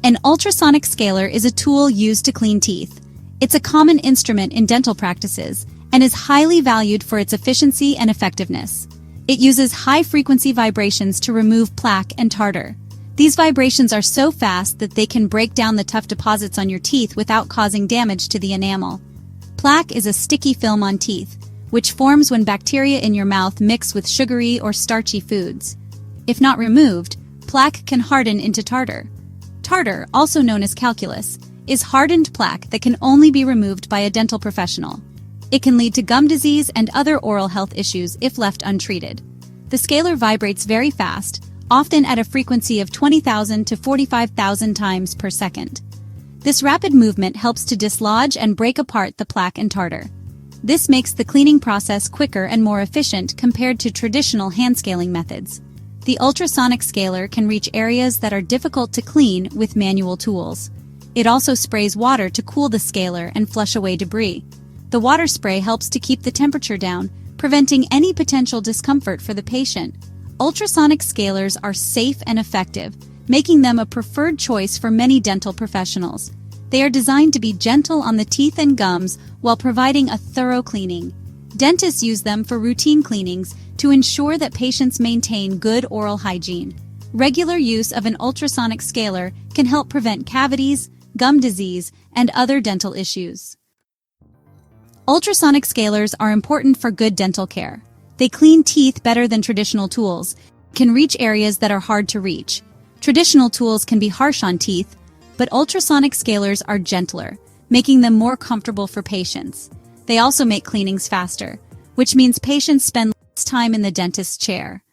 An ultrasonic scaler is a tool used to clean teeth. It's a common instrument in dental practices and is highly valued for its efficiency and effectiveness. It uses high-frequency vibrations to remove plaque and tartar. These vibrations are so fast that they can break down the tough deposits on your teeth without causing damage to the enamel. Plaque is a sticky film on teeth, which forms when bacteria in your mouth mix with sugary or starchy foods. If not removed, plaque can harden into tartar. Tartar, also known as calculus, is hardened plaque that can only be removed by a dental professional. It can lead to gum disease and other oral health issues if left untreated. The scaler vibrates very fast, often at a frequency of 20,000 to 45,000 times per second. This rapid movement helps to dislodge and break apart the plaque and tartar. This makes the cleaning process quicker and more efficient compared to traditional hand scaling methods. The ultrasonic scaler can reach areas that are difficult to clean with manual tools. It also sprays water to cool the scaler and flush away debris. The water spray helps to keep the temperature down, preventing any potential discomfort for the patient. Ultrasonic scalers are safe and effective, making them a preferred choice for many dental professionals. They are designed to be gentle on the teeth and gums while providing a thorough cleaning. Dentists use them for routine cleanings to ensure that patients maintain good oral hygiene. Regular use of an ultrasonic scaler can help prevent cavities, gum disease, and other dental issues. Ultrasonic scalers are important for good dental care. They clean teeth better than traditional tools, can reach areas that are hard to reach. Traditional tools can be harsh on teeth, but ultrasonic scalers are gentler, making them more comfortable for patients. They also make cleanings faster, which means patients spend less time in the dentist's chair.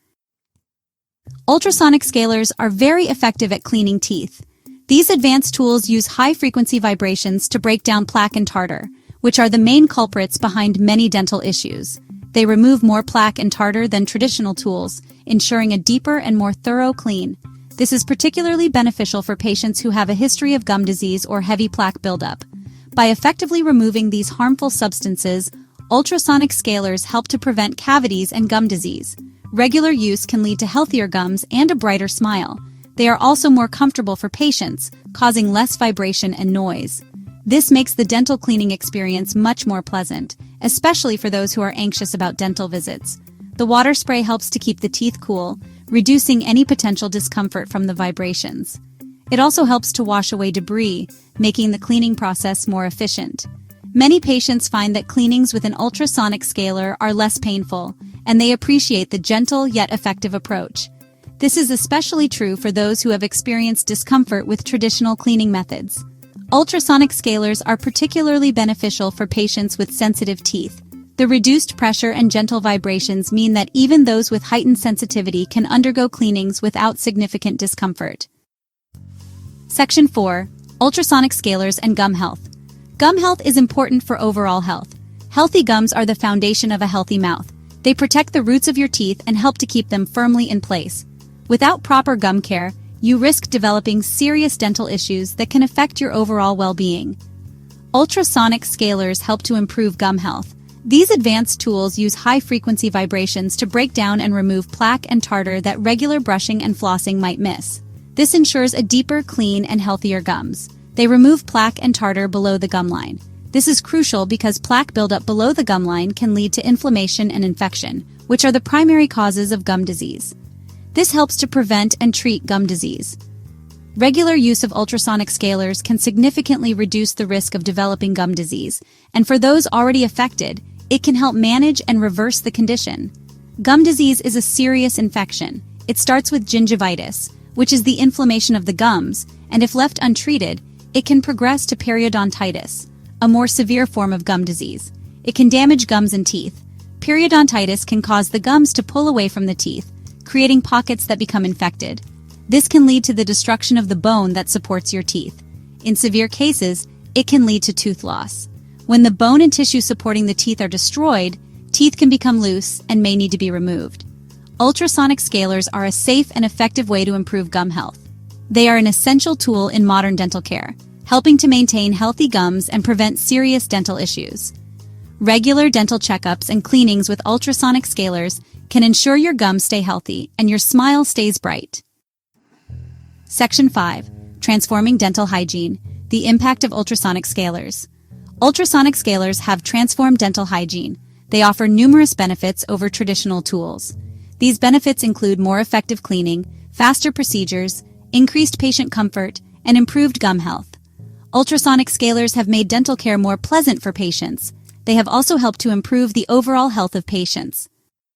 Ultrasonic scalers are very effective at cleaning teeth. These advanced tools use high-frequency vibrations to break down plaque and tartar, which are the main culprits behind many dental issues. They remove more plaque and tartar than traditional tools, ensuring a deeper and more thorough clean. This is particularly beneficial for patients who have a history of gum disease or heavy plaque buildup. By effectively removing these harmful substances, ultrasonic scalers help to prevent cavities and gum disease. Regular use can lead to healthier gums and a brighter smile. They are also more comfortable for patients, causing less vibration and noise. This makes the dental cleaning experience much more pleasant, especially for those who are anxious about dental visits. The water spray helps to keep the teeth cool, reducing any potential discomfort from the vibrations. It also helps to wash away debris, making the cleaning process more efficient. Many patients find that cleanings with an ultrasonic scaler are less painful, and they appreciate the gentle yet effective approach. This is especially true for those who have experienced discomfort with traditional cleaning methods. Ultrasonic scalers are particularly beneficial for patients with sensitive teeth. The reduced pressure and gentle vibrations mean that even those with heightened sensitivity can undergo cleanings without significant discomfort. Section 4. Ultrasonic scalers and gum health. Gum health is important for overall health. Healthy gums are the foundation of a healthy mouth. They protect the roots of your teeth and help to keep them firmly in place. Without proper gum care, you risk developing serious dental issues that can affect your overall well-being. Ultrasonic scalers help to improve gum health. These advanced tools use high-frequency vibrations to break down and remove plaque and tartar that regular brushing and flossing might miss. This ensures a deeper, clean, and healthier gums. They remove plaque and tartar below the gum line. This is crucial because plaque buildup below the gum line can lead to inflammation and infection, which are the primary causes of gum disease. This helps to prevent and treat gum disease. Regular use of ultrasonic scalers can significantly reduce the risk of developing gum disease, and for those already affected, it can help manage and reverse the condition. Gum disease is a serious infection. It starts with gingivitis, which is the inflammation of the gums, and if left untreated, it can progress to periodontitis, a more severe form of gum disease. It can damage gums and teeth. Periodontitis can cause the gums to pull away from the teeth, creating pockets that become infected. This can lead to the destruction of the bone that supports your teeth. In severe cases, it can lead to tooth loss. When the bone and tissue supporting the teeth are destroyed, teeth can become loose and may need to be removed. Ultrasonic scalers are a safe and effective way to improve gum health. They are an essential tool in modern dental care, helping to maintain healthy gums and prevent serious dental issues. Regular dental checkups and cleanings with ultrasonic scalers can ensure your gums stay healthy and your smile stays bright. Section 5. Transforming dental hygiene. The impact of ultrasonic scalers. Ultrasonic scalers have transformed dental hygiene. They offer numerous benefits over traditional tools. These benefits include more effective cleaning, faster procedures, increased patient comfort, and improved gum health. Ultrasonic scalers have made dental care more pleasant for patients. They have also helped to improve the overall health of patients.